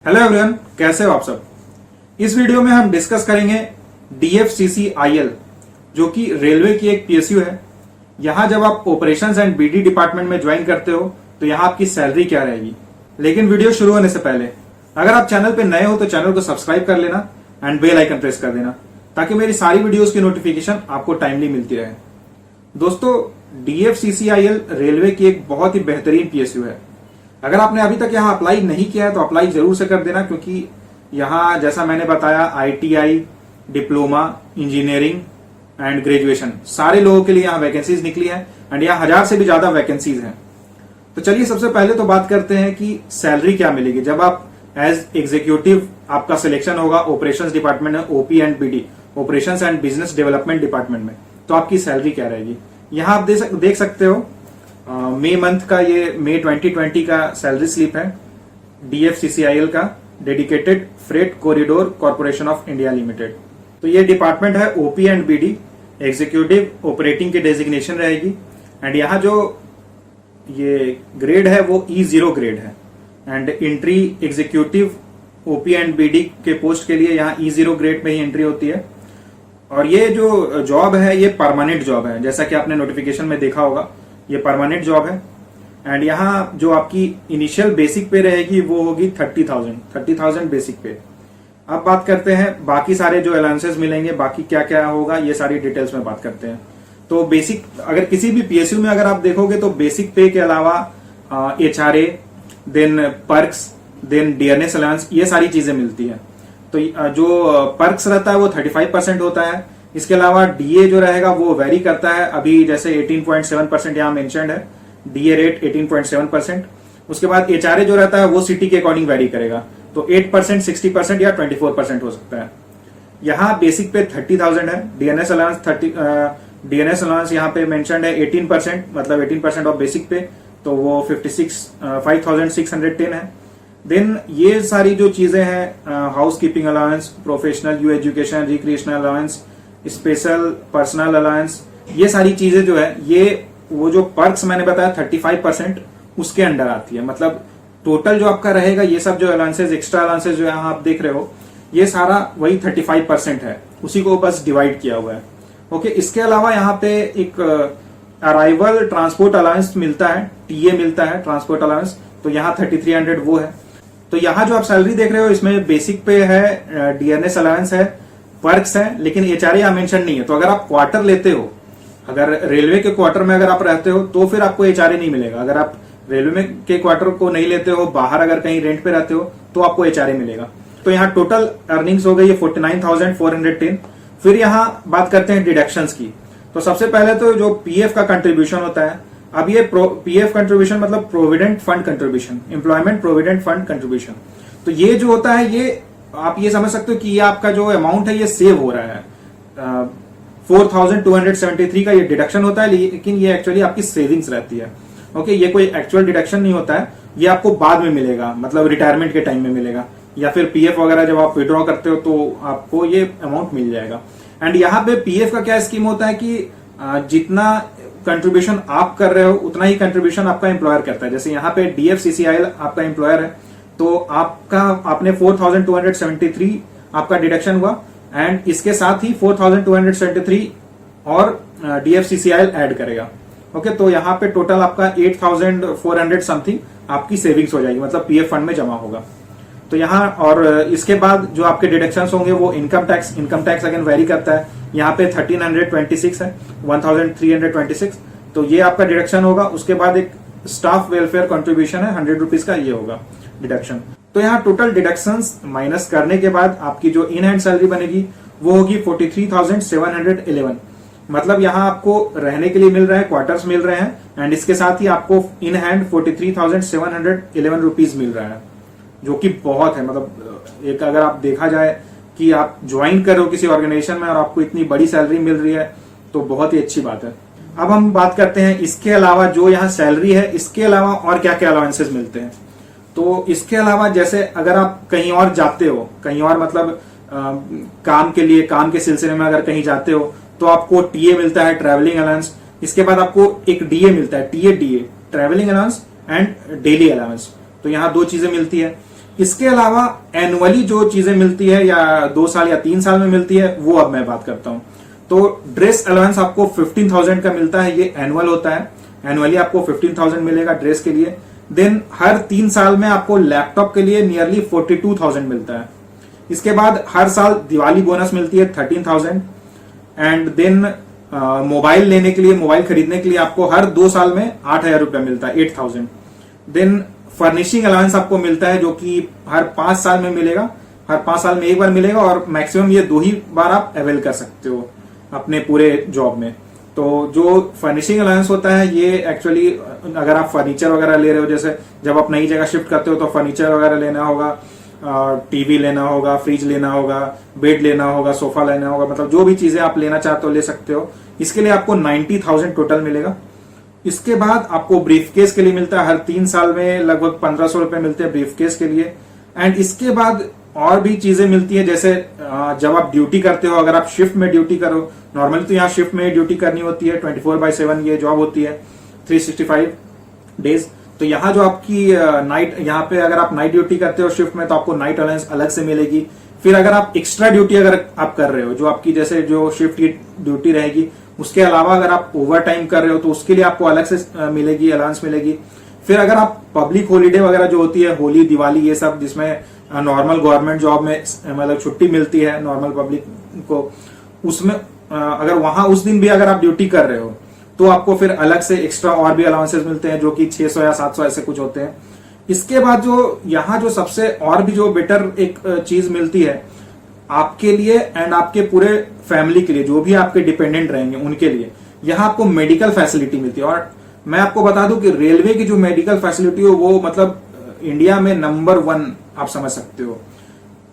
Hello everyone, कैसे हो आप सब। इस वीडियो में हम डिस्कस करेंगे DFCCIL जो कि रेलवे की एक PSU है। यहां जब आप ऑपरेशंस एंड BD डिपार्टमेंट में ज्वाइन करते हो तो यहां आपकी सैलरी क्या रहेगी। लेकिन वीडियो शुरू होने से पहले अगर आप चैनल पे नए हो तो चैनल को सब्सक्राइब कर लेना एंड बेल आइकन प्रेस कर देना ताकि मेरी सारी वीडियोस की नोटिफिकेशन आपको टाइमली मिलती रहे। दोस्तों, DFCCIL रेलवे की एक बहुत ही बेहतरीन PSU है। अगर आपने अभी तक यहाँ अप्लाई नहीं किया है तो अप्लाई जरूर से कर देना, क्योंकि यहाँ जैसा मैंने बताया ITI, diploma, engineering and graduation सारे लोगों के लिए यहाँ वैकेंसीज निकली है एंड यहाँ 1000 से भी ज्यादा वैकेंसीज हैं। तो चलिए सबसे पहले तो बात करते हैं कि सैलरी क्या मिलेगी जब आप एज एग्जीक्यूटिव आपका सिलेक्शन होगा ऑपरेशंस डिपार्टमेंट में, OP and BD, operations and business development department में, तो आपकी सैलरी क्या रहेगी। यहाँ आप देख सकते हो मई मंथ का, ये मई 2020 का सैलरी स्लिप है DFCCIL का, dedicated freight corridor corporation of India limited. तो ये डिपार्टमेंट है OP and BD, executive operating की डेजिग्नेशन रहेगी एंड यहाँ जो ये ग्रेड है वो E0 ग्रेड है and entry executive OP and BD के पोस्ट के लिए यहाँ E0 ग्रेड में ही एंट्री होती है। और ये जो जॉब है ये परमानेंट जॉब है, जैसा कि आपने नोटिफिकेशन में देखा होगा, ये परमानेंट जॉब है एंड यहाँ जो आपकी इनिशियल बेसिक पे रहेगी वो होगी 30,000 बेसिक पे। अब बात करते हैं बाकी सारे जो अलाउंसेस मिलेंगे, बाकी क्या क्या होगा, ये सारी डिटेल्स में बात करते हैं। तो बेसिक, अगर किसी भी PSU में अगर आप देखोगे तो बेसिक पे के अलावा HRA, then perks, then DNS allowance, ये सारी चीजें मिलती है। तो जो पर्क्स रहता है वो 35% होता है। इसके अलावा DA जो रहेगा वो वेरी करता है, अभी जैसे 18.7% यहाँ मेंशन्ड है, DA रेट 18.7%। उसके बाद HRA जो रहता है वो सिटी के अकॉर्डिंग वेरी करेगा, तो 8%, 60% या 24% हो सकता है। यहाँ बेसिक पे 30,000 है। DNS अलाउंस यहाँ पे मेंशन्ड है 18%, मतलब 18% ऑफ बेसिक पे, तो वो 5,610 है। देन ये सारी जो चीजें हैं, house keeping allowance, professional you education, recreational allowance, special personal allowance, ये सारी चीजें जो है, ये वो जो पर्क्स मैंने बताया 35% उसके अंडर आती है। मतलब टोटल जो आपका रहेगा, ये सब जो अलाउंसेस, एक्स्ट्रा अलाउंसेस जो यहाँ आप देख रहे हो, ये सारा वही 35% है, उसी को बस डिवाइड किया हुआ है। ओके, इसके अलावा यहाँ पे एक अराइवल ट्रांसपोर्ट अलाउंस मिलता है, TA मिलता है ट्रांसपोर्ट अलाउंस, तो यहाँ 3300 वो है। तो यहाँ जो आप सैलरी देख रहे हो इसमें बेसिक पे है, DNS अलाउंस है, पर्क्स है, लेकिन HRA यहाँ मेंशन नहीं है। तो अगर आप क्वार्टर लेते हो, अगर रेलवे के क्वार्टर में अगर आप रहते हो तो फिर आपको HRA नहीं मिलेगा। अगर आप रेलवे में के क्वार्टर को नहीं लेते हो, बाहर अगर कहीं रेंट पे रहते हो तो आपको HRA मिलेगा। तो यहाँ टोटल अर्निंग्स हो गई है 49,410। फिर यहाँ बात करते हैं डिडक्शंस की। तो सबसे पहले तो जो PF का कंट्रीब्यूशन होता है, अब ये PF कंट्रीब्यूशन मतलब provident fund contribution, employment provident fund contribution. तो ये जो होता है, ये आप ये समझ सकते हो कि ये आपका जो अमाउंट है ये सेव हो रहा है। 4,273 का ये डिडक्शन होता है, लेकिन ये एक्चुअली आपकी सेविंग्स रहती है। ओके, ये कोई एक्चुअल डिडक्शन नहीं होता है, ये आपको बाद में मिलेगा, मतलब रिटायरमेंट के टाइम में मिलेगा, या फिर PF वगैरह जब आप विड्रॉ करते हो तो आपको ये अमाउंट मिल जाएगा। एंड यहाँ पे PF का क्या स्कीम होता है कि जितना कंट्रीब्यूशन आप कर रहे हो उतना ही कंट्रीब्यूशन आपका एम्प्लॉयर करता है। जैसे यहाँ पे DFCCIL आपका एम्प्लॉयर है, तो आपने 4,273 आपका डिडक्शन हुआ एंड इसके साथ ही 4,273 और DFCCIL ऐड करेगा। ओके, तो यहाँ पे टोटल आपका 8,400 समथिंग आपकी सेविंग्स हो जाएगी, मतलब PF फंड में जमा होगा। तो यहाँ और इसके बाद जो आपके डिडक्शंस होंगे वो इनकम टैक्स अगेन वेरी करता है। यहाँ पे 1326 है, 1326, तो ये आपका डिडक्शन होगा। उसके बाद एक स्टाफ वेलफेयर कंट्रीब्यूशन है 100 रुपीज का, ये होगा डिडक्शन। तो यहाँ टोटल डिडक्शंस माइनस करने के बाद आपकी जो इन हैंड सैलरी बनेगी वो होगी 43,711। मतलब यहाँ आपको रहने के लिए मिल रहा है, क्वार्टर्स मिल रहे हैं एंड इसके साथ ही आपको इन हैंड 43,711 रुपीज मिल रहा है, जो कि बहुत है। मतलब एक अगर आप देखा जाए कि आप ज्वाइन कर रहे हो किसी ऑर्गेनाइजेशन में और आपको इतनी बड़ी सैलरी मिल रही है तो बहुत ही अच्छी बात है। अब हम बात करते हैं इसके अलावा जो यहाँ सैलरी है, इसके अलावा और क्या क्या अलाउंसेस मिलते हैं। तो इसके अलावा जैसे अगर आप कहीं और जाते हो, कहीं और मतलब काम के लिए, काम के सिलसिले में अगर कहीं जाते हो तो आपको TA मिलता है, ट्रैवलिंग अलाउंस। इसके बाद आपको एक DA मिलता है, DA travelling allowance and daily allowance. तो यहाँ दो चीजें मिलती है। इसके अलावा एनुअली जो चीजें मिलती है या 2 साल या 3 साल में मिलती है वो अब मैं बात करता हूं। तो ड्रेस अलाउंस आपको 15,000 का मिलता है, ये एनुअल होता है। एनुअली आपको 15,000 मिलेगा ड्रेस के लिए। देन हर 3 साल में आपको लैपटॉप के लिए नियरली 42,000 मिलता है। इसके बाद हर साल दिवाली बोनस मिलती है 13,000। एंड देन मोबाइल लेने के लिए, मोबाइल खरीदने के लिए आपको हर 2 साल में 8,000 रुपया मिलता है, 8,000। देन फर्निशिंग अलाउंस आपको मिलता है जो कि हर 5 साल में मिलेगा, हर 5 साल में एक बार मिलेगा और मैक्सिमम ये 2 ही बार आप अवेल कर सकते हो अपने पूरे जॉब में। तो जो फर्निशिंग अलाउंस होता है ये एक्चुअली अगर आप फर्नीचर वगैरह ले रहे हो, जैसे जब आप नई जगह शिफ्ट करते हो तो फर्नीचर वगैरह लेना होगा, टीवी लेना होगा, फ्रिज लेना होगा, बेड लेना होगा, सोफा लेना होगा, मतलब जो भी चीजें आप लेना चाहते हो ले सकते हो। इसके लिए आपको 90,000 टोटल मिलेगा। इसके बाद आपको ब्रीफकेस के लिए मिलता है, हर 3 साल में लगभग 1,500 रुपए मिलते हैं ब्रीफकेस के लिए। एंड इसके बाद और भी चीजें मिलती है, जैसे जब आप ड्यूटी करते हो, अगर आप शिफ्ट में ड्यूटी करो, नॉर्मली तो यहाँ शिफ्ट में ड्यूटी करनी होती है, 24/7 ये जॉब होती है, 365 डेज। तो यहाँ जो आपकी नाइट, यहाँ पे अगर आप नाइट ड्यूटी करते हो शिफ्ट में तो आपको नाइट अलाउंस अलग से मिलेगी। फिर अगर आप एक्स्ट्रा ड्यूटी अगर आप कर रहे हो, जो आपकी जैसे जो शिफ्ट की ड्यूटी रहेगी उसके अलावा अगर आप ओवर टाइम कर रहे हो तो उसके लिए आपको अलग से मिलेगी, अलाउंस मिलेगी। फिर अगर आप पब्लिक हॉलीडे वगैरह जो होती है, होली, दिवाली, ये सब जिसमें नॉर्मल गवर्नमेंट जॉब में मतलब छुट्टी मिलती है नॉर्मल पब्लिक को, उसमें अगर वहां उस दिन भी अगर आप ड्यूटी कर रहे हो तो आपको फिर अलग से एक्स्ट्रा और भी अलाउंसेस मिलते हैं जो कि 600 या 700 ऐसे कुछ होते हैं। इसके बाद जो यहाँ जो सबसे और भी जो बेटर एक चीज मिलती है आपके लिए एंड आपके पूरे फैमिली के लिए, जो भी आपके डिपेंडेंट रहेंगे उनके लिए, यहाँ आपको मेडिकल फैसिलिटी मिलती है। और मैं आपको बता दूं कि रेलवे की जो मेडिकल फैसिलिटी हो वो मतलब इंडिया में नंबर 1 आप समझ सकते हो।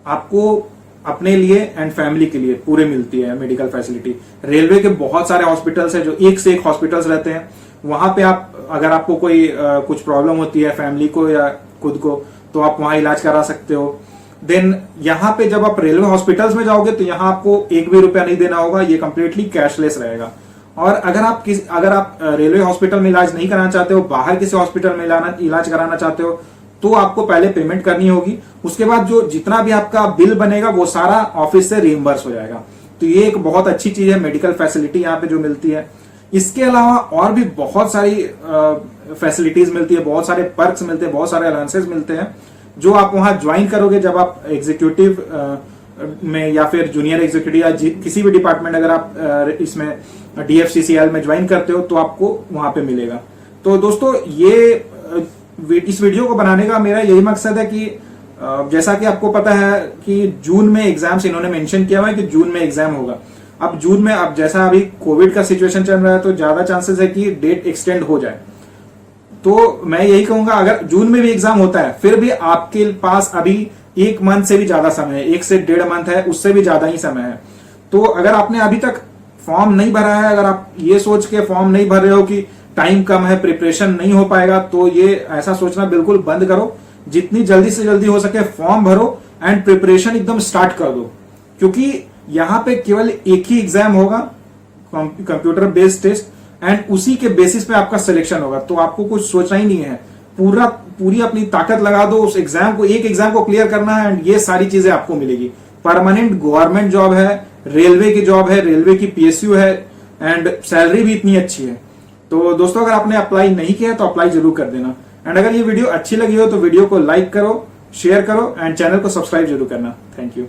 आपको अपने लिए एंड फैमिली के लिए पूरे मिलती है मेडिकल फैसिलिटी। रेलवे के बहुत सारे हॉस्पिटल्स हैं जो एक से एक हॉस्पिटल्स रहते हैं, वहां पे आप अगर आपको कोई कुछ प्रॉब्लम होती है फैमिली को या खुद को तो आप वहां इलाज करा सकते हो। देन यहाँ पे जब आप रेलवे हॉस्पिटल्स में जाओगे तो यहाँ आपको 1 भी रुपया नहीं देना होगा, ये कंप्लीटली कैशलेस रहेगा। और अगर आप रेलवे हॉस्पिटल में इलाज नहीं कराना चाहते हो, बाहर किसी हॉस्पिटल में इलाज कराना चाहते हो तो आपको पहले पेमेंट करनी होगी। उसके बाद जो जितना भी आपका बिल बनेगा वो सारा ऑफिस से रिइंबर्स हो जाएगा। तो ये एक बहुत अच्छी चीज है मेडिकल फैसिलिटी यहाँ पे जो मिलती है। इसके अलावा और भी बहुत सारी फैसिलिटीज मिलती है, बहुत सारे पर्क्स मिलते हैं, बहुत सारे अलाउंसेस मिलते हैं जो आप वहां ज्वाइन करोगे जब आप एग्जीक्यूटिव में या फिर जूनियर एग्जीक्यूटिव या किसी भी डिपार्टमेंट अगर आप इसमें DFCCIL में ज्वाइन करते हो तो आपको वहां पे मिलेगा। तो दोस्तों ये इस वीडियो को बनाने का मेरा यही मकसद है कि जैसा कि आपको पता है कि जून में एग्जाम्स इन्होंने मेंशन किया हुआ है कि जून में एग्जाम होगा। अब जून में, अब जैसा अभी कोविड का सिचुएशन चल रहा है तो ज्यादा चांसेस है कि डेट एक्सटेंड हो जाए। तो मैं यही कहूंगा अगर जून में भी एग्जाम होता है फिर भी आपके पास अभी 1 मंथ से भी ज्यादा समय है, 1 से 1.5 मंथ है, उससे भी ज्यादा ही समय है। तो अगर आपने अभी तक फॉर्म नहीं भरा है, अगर आप ये सोच के फॉर्म नहीं भर रहे हो कि टाइम कम है, प्रिपरेशन नहीं हो पाएगा, तो ये ऐसा सोचना बिल्कुल बंद करो। जितनी जल्दी से जल्दी हो सके फॉर्म भरो एंड प्रिपरेशन एकदम स्टार्ट कर दो, क्योंकि यहाँ पे केवल एक ही एग्जाम होगा, कंप्यूटर बेस्ड टेस्ट, एंड उसी के बेसिस पे आपका सिलेक्शन होगा। तो आपको कुछ सोचना ही नहीं है, पूरी अपनी ताकत लगा दो उस एग्जाम को, एक एग्जाम को क्लियर करना है एंड ये सारी चीजें आपको मिलेगी। परमानेंट गवर्नमेंट जॉब है, रेलवे की जॉब है, रेलवे की PSU है एंड सैलरी भी इतनी अच्छी है। तो दोस्तों अगर आपने अप्लाई नहीं किया तो अप्लाई जरूर कर देना। एंड अगर ये वीडियो अच्छी लगी हो तो वीडियो को लाइक करो, शेयर करो एंड चैनल को सब्सक्राइब जरूर करना। Thank you.